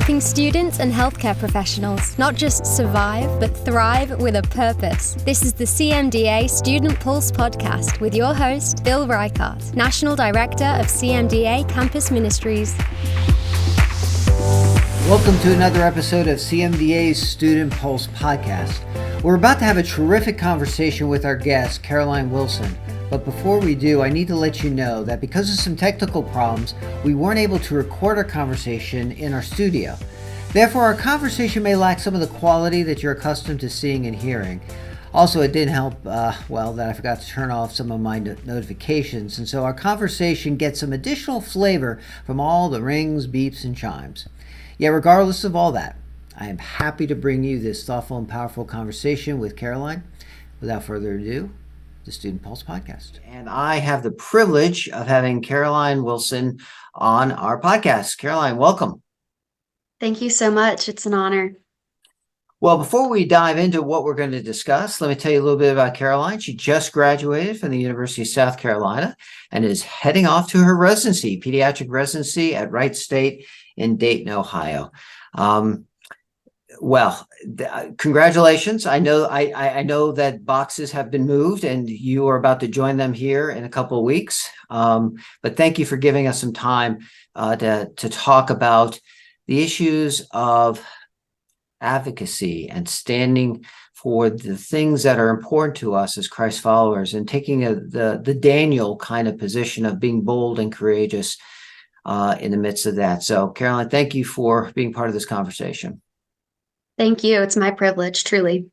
helping students and healthcare professionals not just survive, but thrive with a purpose. This is the CMDA Student Pulse podcast with your host, Bill Wright, National Director of CMDA Campus Ministries. Welcome to another episode of CMDA's Student Pulse podcast. We're about to have a terrific conversation with our guest, Caroline Wilson. But before we do, I need to let you know that because of some technical problems, we weren't able to record our conversation in our studio. Therefore, our conversation may lack some of the quality that you're accustomed to seeing and hearing. Also, it didn't help, that I forgot to turn off some of my notifications, and so our conversation gets some additional flavor from all the rings, beeps, and chimes. Yet regardless of all that, I am happy to bring you this thoughtful and powerful conversation with Caroline. Without further ado, the Student Pulse podcast. And I have the privilege of having Caroline Wilson on our podcast. Caroline, welcome. Thank you so much. It's an honor. Well, before we dive into what we're going to discuss, let me tell you a little bit about Caroline. She just graduated from the University of South Carolina and is heading off to her residency, pediatric residency at Wright State in Dayton, Ohio. Congratulations. I know that boxes have been moved and you are about to join them here in a couple of weeks. But thank you for giving us some time to talk about the issues of advocacy and standing for the things that are important to us as Christ followers and taking the Daniel kind of position of being bold and courageous in the midst of that. So, Caroline, thank you for being part of this conversation. Thank you. It's my privilege, truly.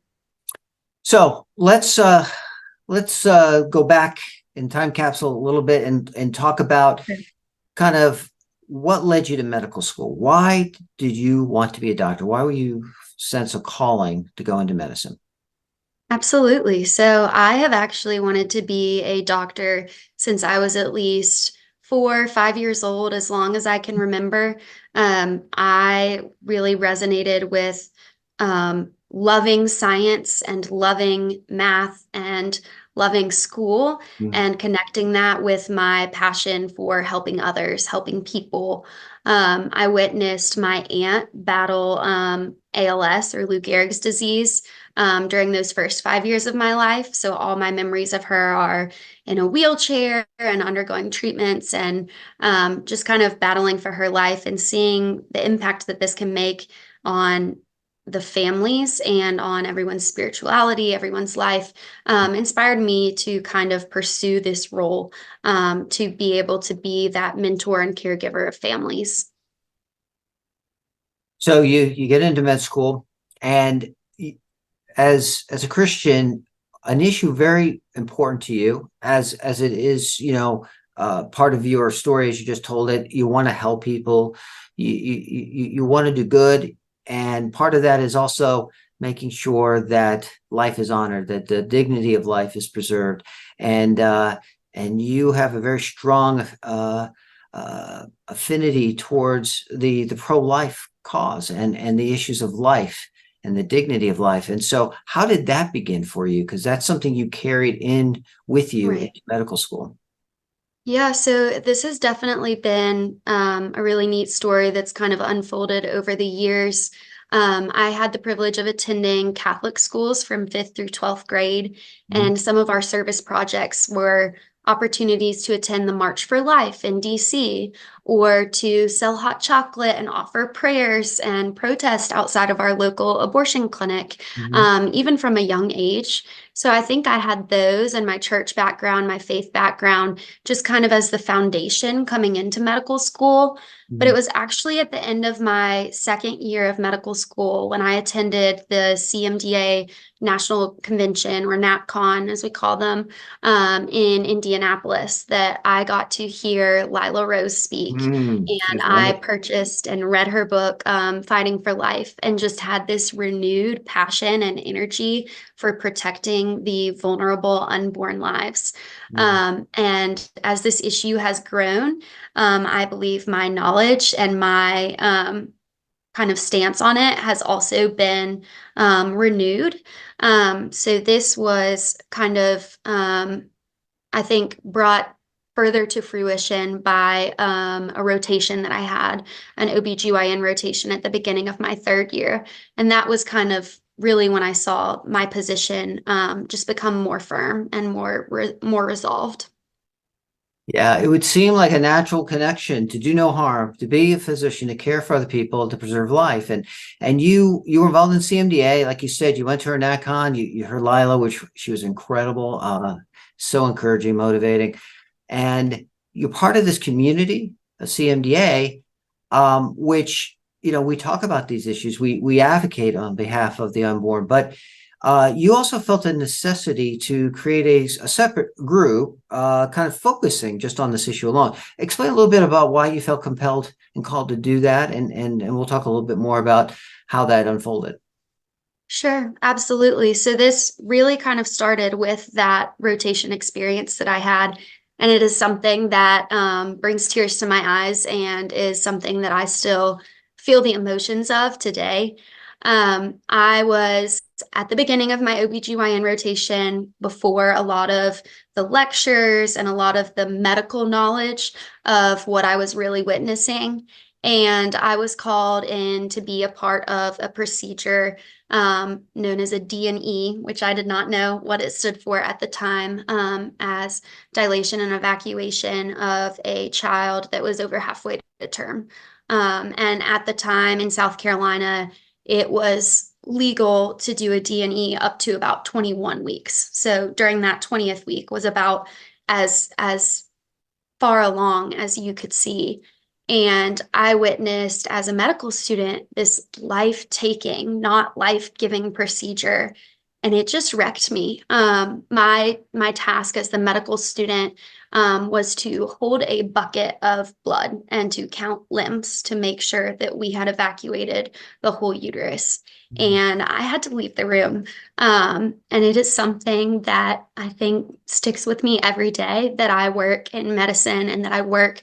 So let's go back in time capsule a little bit and talk about kind of what led you to medical school. Why did you want to be a doctor? Why were you sense a calling to go into medicine? Absolutely. So I have actually wanted to be a doctor since I was at least 4 or 5 years old, as long as I can remember. I really resonated with loving science and loving math and loving school and connecting that with my passion for helping others, helping people. I witnessed my aunt battle ALS or Lou Gehrig's disease during those first 5 years of my life. So all my memories of her are in a wheelchair and undergoing treatments and just kind of battling for her life and seeing the impact that this can make on the families and on everyone's spirituality, everyone's life, inspired me to kind of pursue this role, to be able to be that mentor and caregiver of families. So you get into med school, and as a Christian, an issue very important to you, as it is, part of your story as you just told it. You want to help people, you want to do good. And part of that is also making sure that life is honored, that the dignity of life is preserved. And you have a very strong affinity towards the pro-life cause and the issues of life and the dignity of life. And so how did that begin for you? Because that's something you carried in with you in medical school. Yeah, so this has definitely been a really neat story that's kind of unfolded over the years. I had the privilege of attending Catholic schools from 5th through 12th grade, and some of our service projects were opportunities to attend the March for Life in DC, or to sell hot chocolate and offer prayers and protest outside of our local abortion clinic, even from a young age. So I think I had those and my church background, my faith background, just kind of as the foundation coming into medical school. But it was actually at the end of my second year of medical school when I attended the CMDA National Convention, or NAPCon as we call them, in Indianapolis, that I got to hear Lila Rose speak. And I purchased and read her book, Fighting for Life, and just had this renewed passion and energy for protecting the vulnerable unborn lives. And as this issue has grown, I believe my knowledge and my kind of stance on it has also been renewed. So this was kind of, I think, brought further to fruition by a rotation that I had, an OBGYN rotation at the beginning of my third year. And that was kind of really when I saw my position just become more firm and more resolved. Yeah, it would seem like a natural connection to do no harm, to be a physician, to care for other people, to preserve life. And you were involved in CMDA, like you said. You went to her NatCon. You heard Lila, which she was incredible, so encouraging, motivating, and you're part of this community, a CMDA, which we talk about these issues. We advocate on behalf of the unborn, but you also felt a necessity to create a separate group, kind of focusing just on this issue alone. Explain a little bit about why you felt compelled and called to do that, and we'll talk a little bit more about how that unfolded. Sure, absolutely. So this really kind of started with that rotation experience that I had. And it is something that brings tears to my eyes and is something that I still feel the emotions of today. I was at the beginning of my OBGYN rotation before a lot of the lectures and a lot of the medical knowledge of what I was really witnessing. And I was called in to be a part of a procedure known as a D&E, which I did not know what it stood for at the time, as dilation and evacuation of a child that was over halfway to term. And at the time in South Carolina, it was legal to do a D&E up to about 21 weeks. So during that 20th week was about as far along as you could see. And I witnessed as a medical student this life-taking, not life-giving procedure. And it just wrecked me. My task as the medical student was to hold a bucket of blood and to count limbs to make sure that we had evacuated the whole uterus. And I had to leave the room. And it is something that I think sticks with me every day that I work in medicine and that I work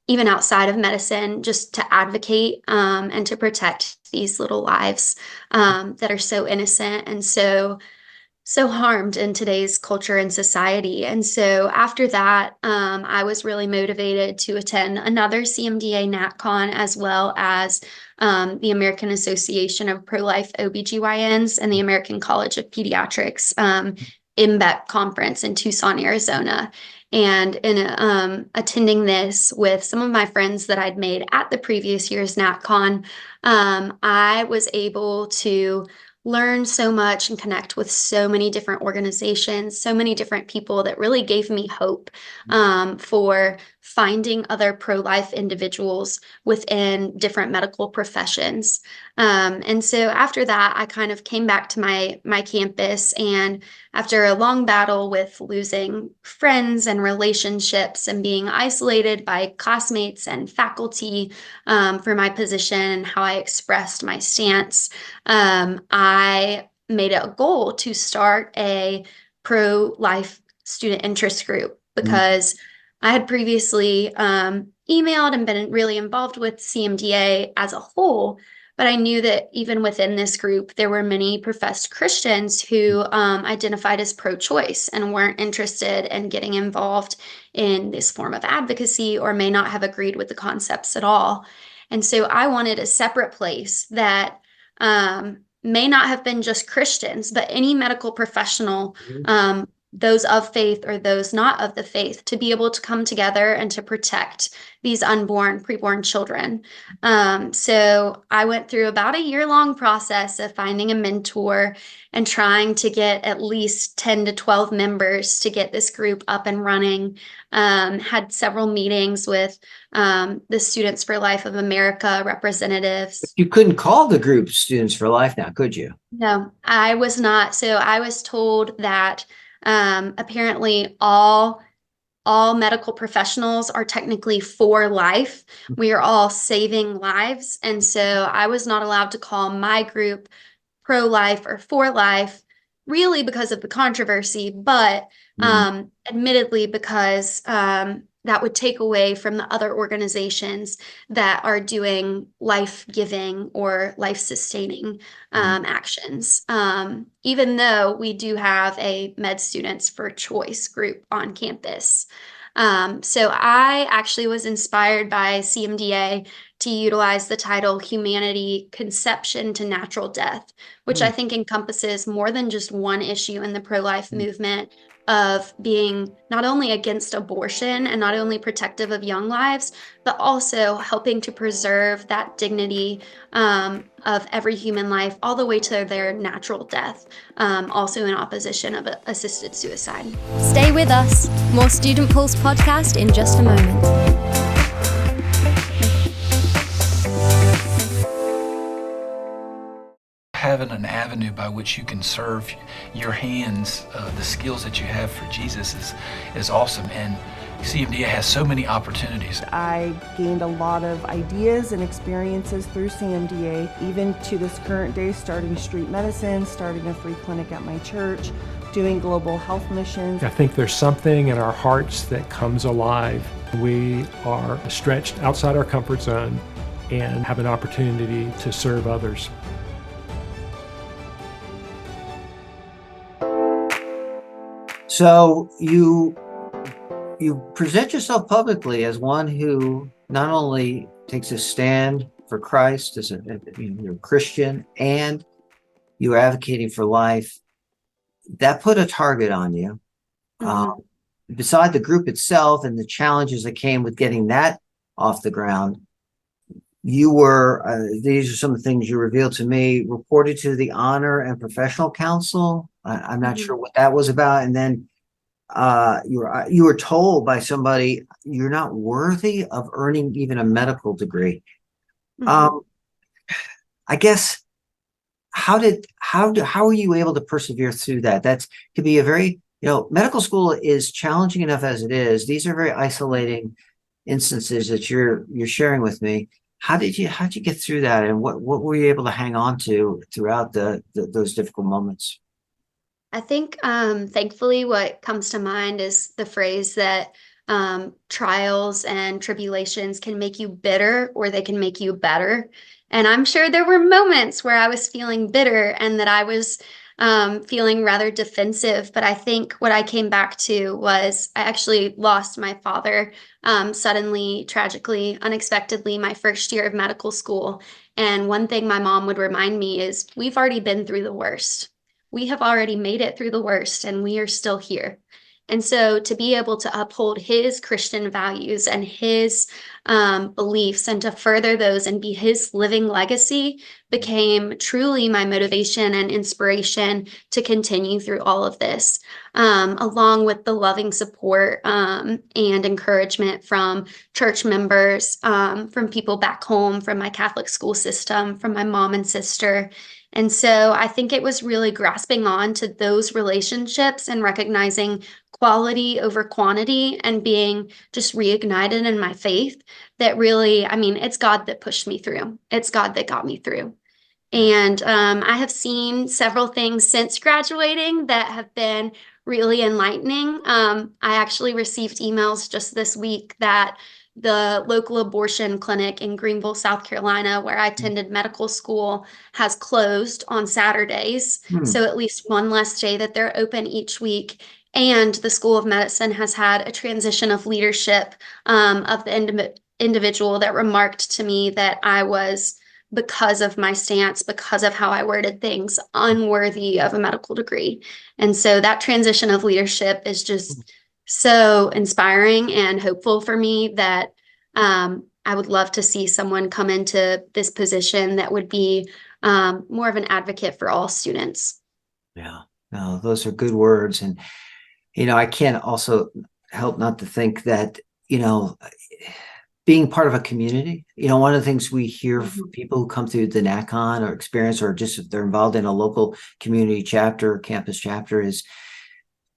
even outside of medicine, just to advocate and to protect these little lives that are so innocent and so harmed in today's culture and society. And so after that, I was really motivated to attend another CMDA NatCon, as well as the American Association of Pro-Life OBGYNs and the American College of Pediatrics IMBEC conference in Tucson, Arizona. And in attending this with some of my friends that I'd made at the previous year's NatCon, I was able to learn so much and connect with so many different organizations, so many different people that really gave me hope for finding other pro-life individuals within different medical professions. And so after that, I kind of came back to my campus, and after a long battle with losing friends and relationships and being isolated by classmates and faculty for my position and how I expressed my stance, I made it a goal to start a pro-life student interest group, because I had previously emailed and been really involved with CMDA as a whole, but I knew that even within this group, there were many professed Christians who identified as pro-choice and weren't interested in getting involved in this form of advocacy, or may not have agreed with the concepts at all. And so I wanted a separate place that may not have been just Christians, but any medical professional, those of faith or those not of the faith, to be able to come together and to protect these unborn, preborn children. So I went through about a year-long process of finding a mentor and trying to get at least 10 to 12 members to get this group up and running. Had several meetings with the Students for Life of America representatives. You couldn't call the group Students for Life now, could you? No, I was not. So I was told that apparently all medical professionals are technically for life. We are all saving lives. And so I was not allowed to call my group pro-life or for life, really because of the controversy, but admittedly because that would take away from the other organizations that are doing life-giving or life-sustaining actions. Even though we do have a Med Students for Choice group on campus. So I actually was inspired by CMDA to utilize the title Humanity Conception to Natural Death, which I think encompasses more than just one issue in the pro-life movement of being not only against abortion and not only protective of young lives, but also helping to preserve that dignity of every human life all the way to their natural death, also in opposition of assisted suicide. Stay with us. More Student Pulse podcast in just a moment. Having an avenue by which you can serve your hands, the skills that you have for Jesus is awesome. And CMDA has so many opportunities. I gained a lot of ideas and experiences through CMDA, even to this current day, starting street medicine, starting a free clinic at my church, doing global health missions. I think there's something in our hearts that comes alive. We are stretched outside our comfort zone and have an opportunity to serve others. So you present yourself publicly as one who not only takes a stand for Christ as you're a Christian, and you're advocating for life. That put a target on you. Beside the group itself and the challenges that came with getting that off the ground, you were, these are some of the things you revealed to me, reported to the Honor and Professional Council. I'm not sure what that was about. And then you were told by somebody, you're not worthy of earning even a medical degree. I guess, how were you able to persevere through that? That could be a very, medical school is challenging enough as it is. These are very isolating instances that you're sharing with me. How'd you get through that, and what were you able to hang on to throughout those difficult moments? I think, thankfully, what comes to mind is the phrase that trials and tribulations can make you bitter, or they can make you better. And I'm sure there were moments where I was feeling bitter and that I was feeling rather defensive. But I think what I came back to was I actually lost my father suddenly, tragically, unexpectedly, my first year of medical school. And one thing my mom would remind me is, we've already been through the worst. We have already made it through the worst, and we are still here. And so to be able to uphold his Christian values and his beliefs, and to further those and be his living legacy, became truly my motivation and inspiration to continue through all of this, along with the loving support and encouragement from church members, from people back home, from my Catholic school system, from my mom and sister. And so I think it was really grasping on to those relationships and recognizing quality over quantity and being just reignited in my faith that really, it's God that pushed me through. It's God that got me through. And I have seen several things since graduating that have been really enlightening. I actually received emails just this week that the local abortion clinic in Greenville, South Carolina, where I attended medical school, has closed on Saturdays. So at least one less day that they're open each week. And the School of Medicine has had a transition of leadership of the individual that remarked to me that I was, because of my stance, because of how I worded things, unworthy of a medical degree. And so that transition of leadership is just so inspiring and hopeful for me that I would love to see someone come into this position that would be more of an advocate for all students. Yeah, no, those are good words. And, I can't also help not to think that, being part of a community, one of the things we hear from people who come through the NACON or experience, or just if they're involved in a local community chapter, campus chapter, is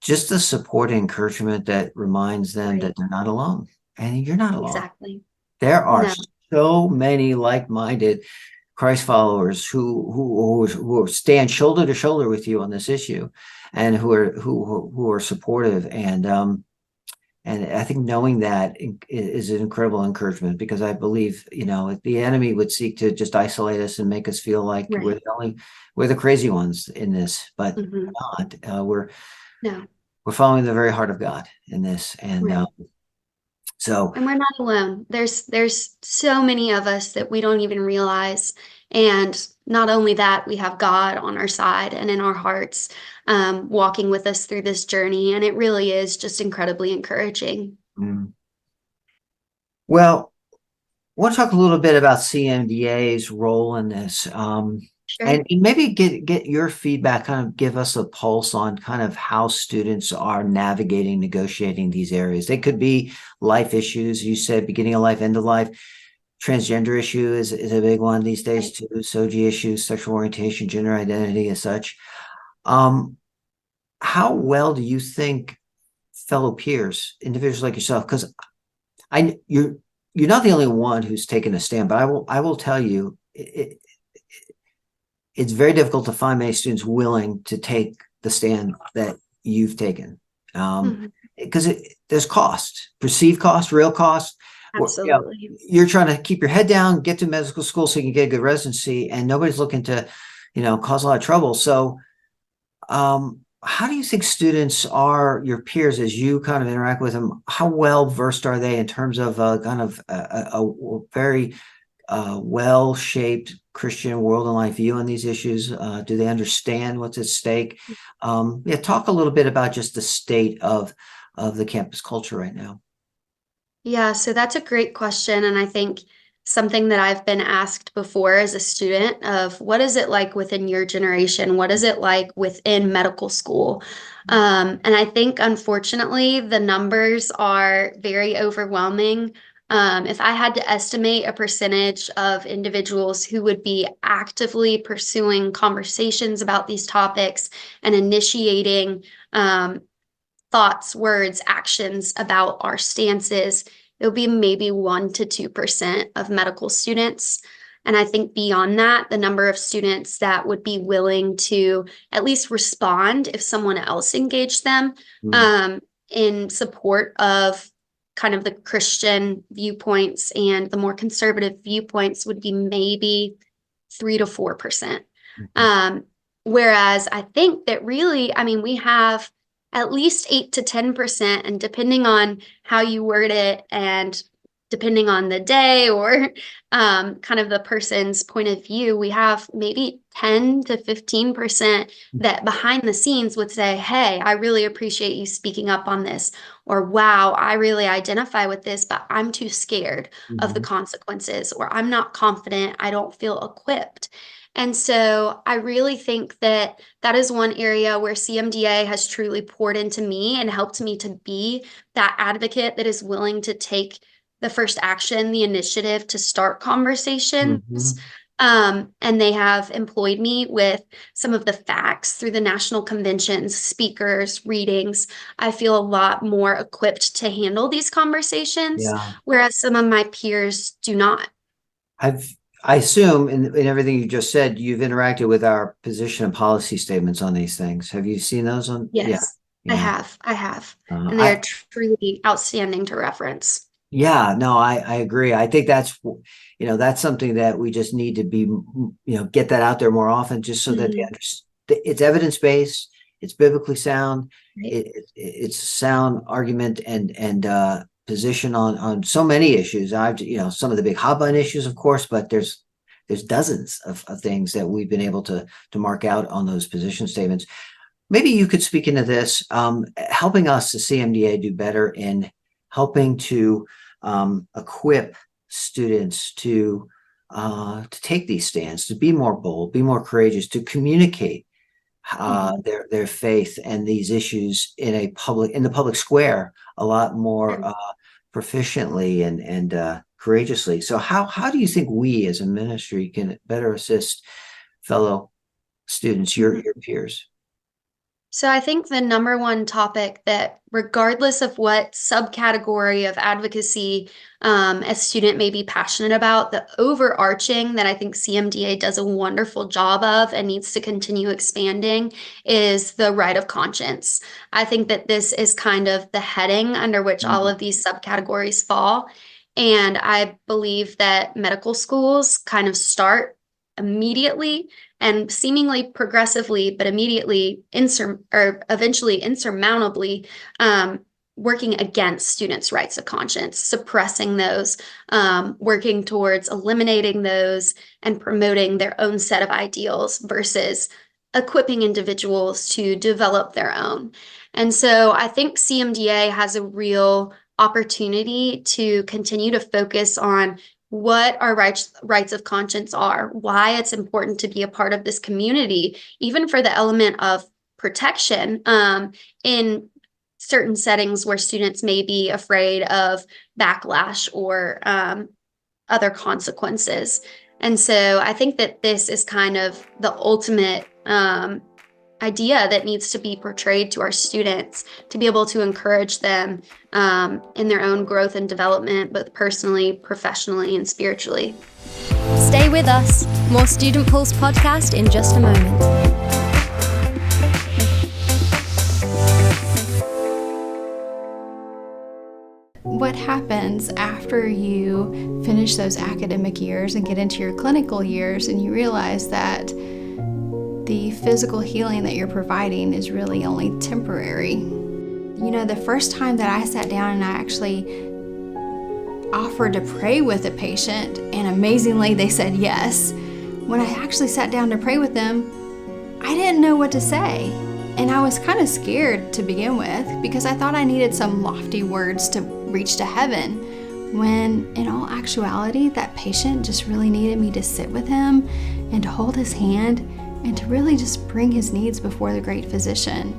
just the support and encouragement that reminds them that they're not alone. And you're not alone. Exactly. There are so many like-minded Christ followers who stand shoulder to shoulder with you on this issue, and who are supportive. And I think knowing that is an incredible encouragement, because I believe, the enemy would seek to just isolate us and make us feel like we're the crazy ones in this, but we're not. We're following the very heart of God in this. And So, And we're not alone. There's so many of us that we don't even realize. And not only that, we have God on our side and in our hearts, walking with us through this journey. And it really is just incredibly encouraging. mm. Well, I want to talk a little bit about CMDA's role in this, Sure. and maybe get your feedback, kind of give us a pulse on kind of how students are navigating, negotiating these areas. They could be life issues. You said beginning of life, end of life. Transgender issue is a big one these days too. SOGI issues, sexual orientation, gender identity, as such. How well do you think fellow peers, individuals like yourself, because you're not the only one who's taken a stand, but I will tell you, it's very difficult to find many students willing to take the stand that you've taken, because there's cost, perceived cost, real cost. Absolutely. You're trying to keep your head down, get to medical school so you can get a good residency, and nobody's looking to, cause a lot of trouble. So, how do you think students are, your peers, as you kind of interact with them? How well versed are they in terms of kind of a very well-shaped Christian world and life view on these issues? Do they understand what's at stake? Talk a little bit about just the state of the campus culture right now. Yeah, so that's a great question. And I think something that I've been asked before as a student of what is it like within your generation? What is it like within medical school? And I think, unfortunately, the numbers are very overwhelming. If I had to estimate a percentage of individuals who would be actively pursuing conversations about these topics and initiating thoughts, words, actions about our stances, it'll be maybe 1% to 2% of medical students. And I think beyond that, the number of students that would be willing to at least respond if someone else engaged them in support of kind of the Christian viewpoints and the more conservative viewpoints would be maybe 3% to 4%. Whereas I think that really, I mean, we have at least 8% to 10%, and depending on how you word it and depending on the day or kind of the person's point of view, we have maybe 10% to 15% that behind the scenes would say, hey, I really appreciate you speaking up on this, or wow, I really identify with this, but I'm too scared of the consequences, or I'm not confident, I don't feel equipped. And so I really think that that is one area where CMDA has truly poured into me and helped me to be that advocate that is willing to take the first action, the initiative to start conversations. And they have employed me with some of the facts through the national conventions, speakers, readings. I feel a lot more equipped to handle these conversations, whereas some of my peers do not. I assume in everything you just said, you've interacted with our position and policy statements on these things. Have you seen those on? Yes, I have. And they're truly outstanding to reference. Yeah, no, I agree. I think that's something that we just need to be, get that out there more often, just so that they understand. It's evidence-based, it's biblically sound, it's a sound argument and position on so many issues. Some of the big hot button issues, of course, but there's dozens of things that we've been able to mark out on those position statements. Maybe you could speak into this, helping us, the CMDA, do better in helping to equip students to take these stands, to be more bold, be more courageous, to communicate their faith and these issues in the public square a lot more proficiently and courageously. So how do you think we as a ministry can better assist fellow students, your peers? So I think the number one topic that, regardless of what subcategory of advocacy a student may be passionate about, the overarching that I think CMDA does a wonderful job of and needs to continue expanding is the right of conscience. I think that this is kind of the heading under which all of these subcategories fall. And I believe that medical schools kind of start immediately and seemingly progressively, but immediately eventually insurmountably working against students' rights of conscience, suppressing those, working towards eliminating those and promoting their own set of ideals versus equipping individuals to develop their own. And so I think CMDA has a real opportunity to continue to focus on what our rights of conscience are, why it's important to be a part of this community, even for the element of protection in certain settings where students may be afraid of backlash or other consequences. And so I think that this is kind of the ultimate idea that needs to be portrayed to our students to be able to encourage them in their own growth and development, both personally, professionally, and spiritually. Stay with us. More Student Pulse podcast in just a moment. What happens after you finish those academic years and get into your clinical years and you realize that the physical healing that you're providing is really only temporary? You know, the first time that I sat down and I actually offered to pray with a patient, and amazingly they said yes, when I actually sat down to pray with them, I didn't know what to say. And I was kind of scared to begin with because I thought I needed some lofty words to reach to heaven, when in all actuality, that patient just really needed me to sit with him and to hold his hand and to really just bring his needs before the great physician.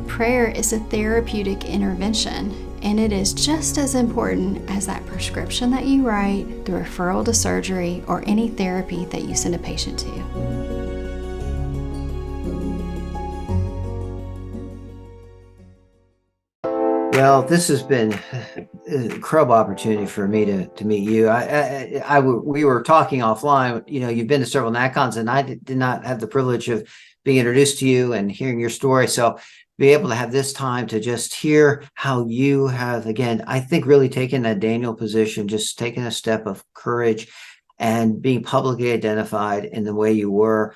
Prayer is a therapeutic intervention, and it is just as important as that prescription that you write, the referral to surgery, or any therapy that you send a patient to. Well, this has been an incredible opportunity for me to meet you. We were talking offline. You know, you've been to several NatCons, and I did not have the privilege of being introduced to you and hearing your story. So, be able to have this time to just hear how you have, again, I think, really taken that Daniel position, just taking a step of courage and being publicly identified in the way you were.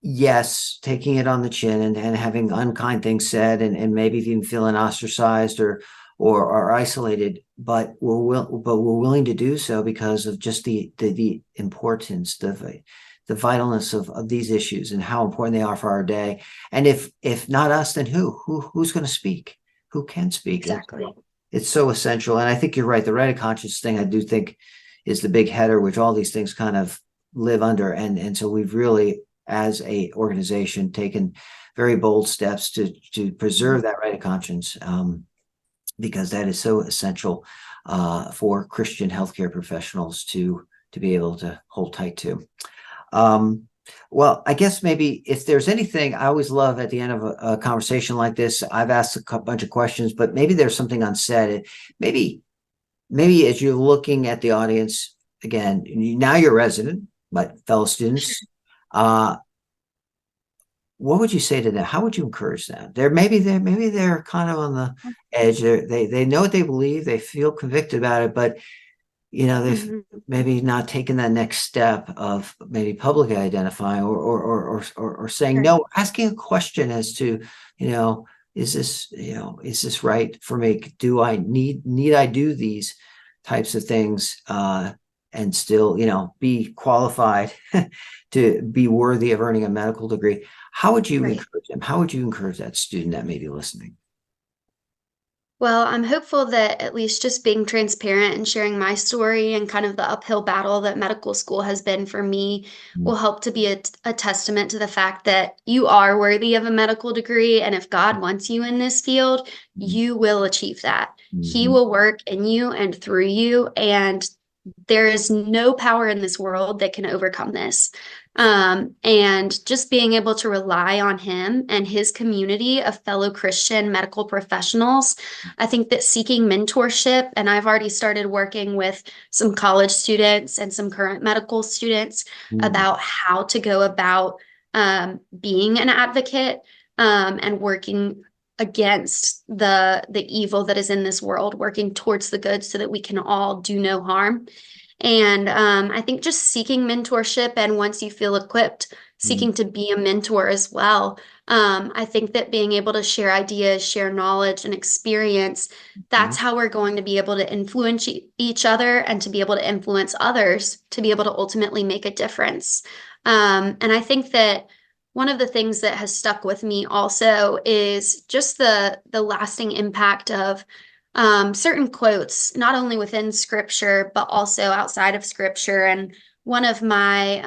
Yes, taking it on the chin and having unkind things said and maybe even feeling ostracized or isolated, but we're willing to do so because of just the importance, the vitalness of these issues and how important they are for our day. And if not us, then who's going to speak? Who can speak? Exactly. It's so essential. And I think you're right. The right of conscience thing, I do think, is the big header, which all these things kind of live under. And so we've really, as a organization, taken very bold steps to preserve that right of conscience, because that is so essential for Christian healthcare professionals to be able to hold tight to. Well, I guess maybe if there's anything, I always love at the end of a conversation like this, I've asked a bunch of questions, but maybe there's something unsaid. Maybe as you're looking at the audience, again, now you're a resident, but fellow students, what would you say to them? How would you encourage them? Maybe they're kind of on the edge. They know what they believe. They feel convicted about it, but you know, they've maybe not taken that next step of maybe publicly identifying or saying no, asking a question as to, you know, is this right for me? Do I need I do these types of things and still, you know, be qualified to be worthy of earning a medical degree? How would you encourage them? How would you encourage that student that may be listening? Well, I'm hopeful that at least just being transparent and sharing my story and kind of the uphill battle that medical school has been for me will help to be a testament to the fact that you are worthy of a medical degree. And if God wants you in this field, you will achieve that. He will work in you and through you. And there is no power in this world that can overcome this. And just being able to rely on him and his community of fellow Christian medical professionals. I think that seeking mentorship, and I've already started working with some college students and some current medical students about how to go about being an advocate and working against the evil that is in this world, working towards the good so that we can all do no harm. And I think just seeking mentorship, and once you feel equipped, seeking to be a mentor as well, I think that being able to share ideas, share knowledge and experience, that's how we're going to be able to influence each other and to be able to influence others to be able to ultimately make a difference. And I think that one of the things that has stuck with me also is just the lasting impact of certain quotes, not only within scripture, but also outside of scripture. And one of my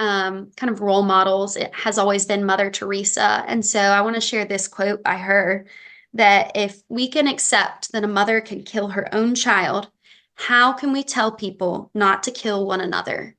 kind of role models, it has always been Mother Teresa. And so I want to share this quote by her, that if we can accept that a mother can kill her own child, how can we tell people not to kill one another?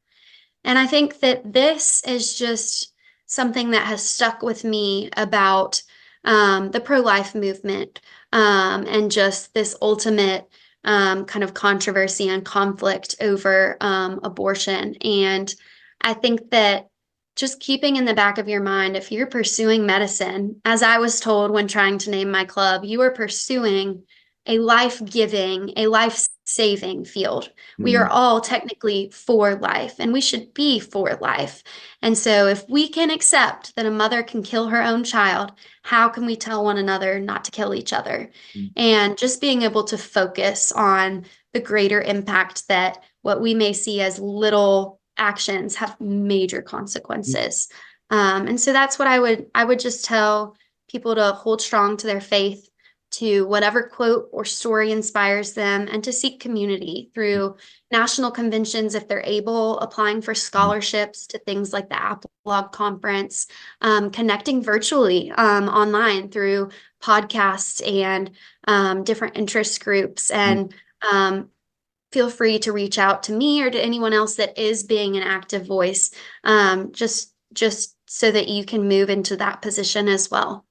And I think that this is just something that has stuck with me about the pro-life movement and just this ultimate kind of controversy and conflict over abortion. And I think that just keeping in the back of your mind, if you're pursuing medicine, as I was told when trying to name my club, you are pursuing a life-giving, a life-saving field. We are all technically for life, and we should be for life. And so if we can accept that a mother can kill her own child, how can we tell one another not to kill each other? And just being able to focus on the greater impact that what we may see as little actions have major consequences. And so that's what I would just tell people, to hold strong to their faith, to whatever quote or story inspires them, and to seek community through national conventions if they're able, applying for scholarships to things like the Apolog Conference, connecting virtually online through podcasts and different interest groups. And feel free to reach out to me or to anyone else that is being an active voice, just so that you can move into that position as well.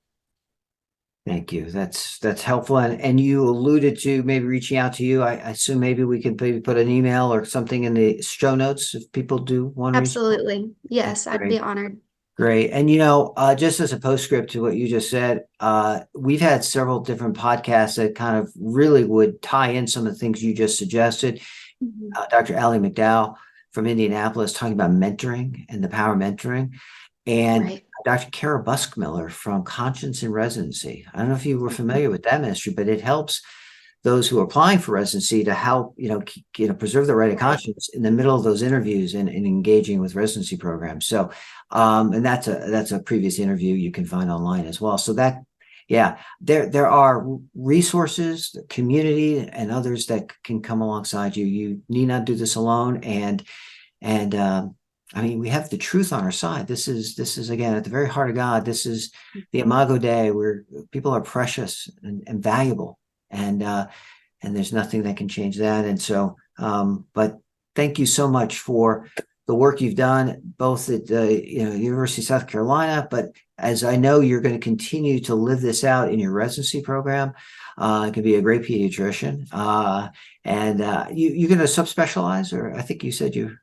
Thank you. That's helpful. And you alluded to maybe reaching out to you. I assume maybe we could maybe put an email or something in the show notes if people do want to. Absolutely. Yes, I'd be honored. Great. And, just as a postscript to what you just said, we've had several different podcasts that kind of really would tie in some of the things you just suggested. Dr. McDow from Indianapolis talking about mentoring and the power of mentoring. And Dr. Cara Buskmiller from Conscience in Residency. I don't know if you were familiar with that ministry, but it helps those who are applying for residency to help, preserve the right of conscience in the middle of those interviews and engaging with residency programs. So, and that's a previous interview you can find online as well. So that, there are resources, the community, and others that can come alongside you. You need not do this alone. And we have the truth on our side. This is again at the very heart of God. This is the Imago Dei, where people are precious and valuable, and there's nothing that can change that. And so, but thank you so much for the work you've done, both at University of South Carolina, but as I know you're going to continue to live this out in your residency program. It can be a great pediatrician, and you're going to subspecialize, or I think you said you.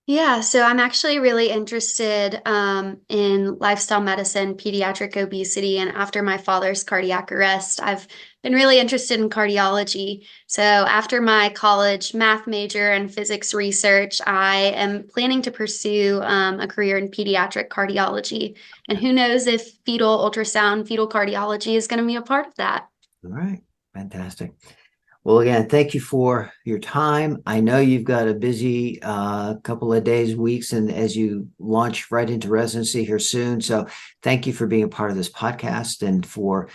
Yeah, so I'm actually really interested in lifestyle medicine, pediatric obesity, and after my father's cardiac arrest, I've been really interested in cardiology. So after my college math major and physics research, I am planning to pursue a career in pediatric cardiology. And who knows if fetal ultrasound, fetal cardiology is going to be a part of that. All right, fantastic. Well, again, thank you for your time. I know you've got a busy couple of days, weeks, and as you launch right into residency here soon. So thank you for being a part of this podcast, and for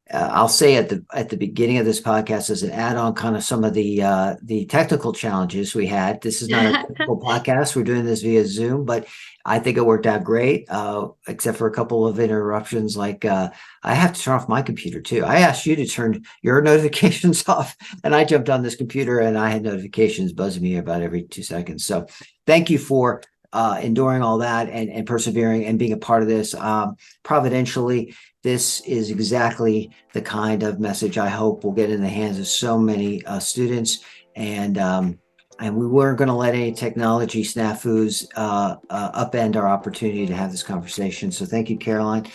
I'll say at the beginning of this podcast as an add-on, kind of some of the technical challenges we had. This is not a typical podcast. We're doing this via Zoom, but I think it worked out great, except for a couple of interruptions. Like I have to turn off my computer too. I asked you to turn your notifications off, and I jumped on this computer and I had notifications buzzing me about every 2 seconds. So thank you for enduring all that and persevering and being a part of this. Providentially, this is exactly the kind of message I hope will get in the hands of so many students. And we weren't going to let any technology snafus upend our opportunity to have this conversation. So thank you, Caroline.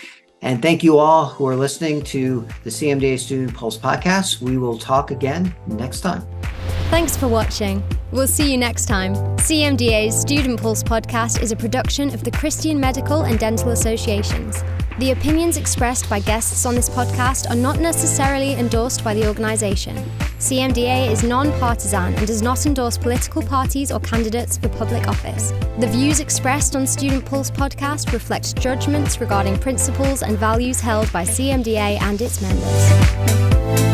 And thank you all who are listening to the CMDA Student Pulse podcast. We will talk again next time. Thanks for watching. We'll see you next time. CMDA's Student Pulse podcast is a production of the Christian Medical and Dental Associations. The opinions expressed by guests on this podcast are not necessarily endorsed by the organisation. CMDA is non-partisan and does not endorse political parties or candidates for public office. The views expressed on Student Pulse podcast reflect judgments regarding principles and values held by CMDA and its members.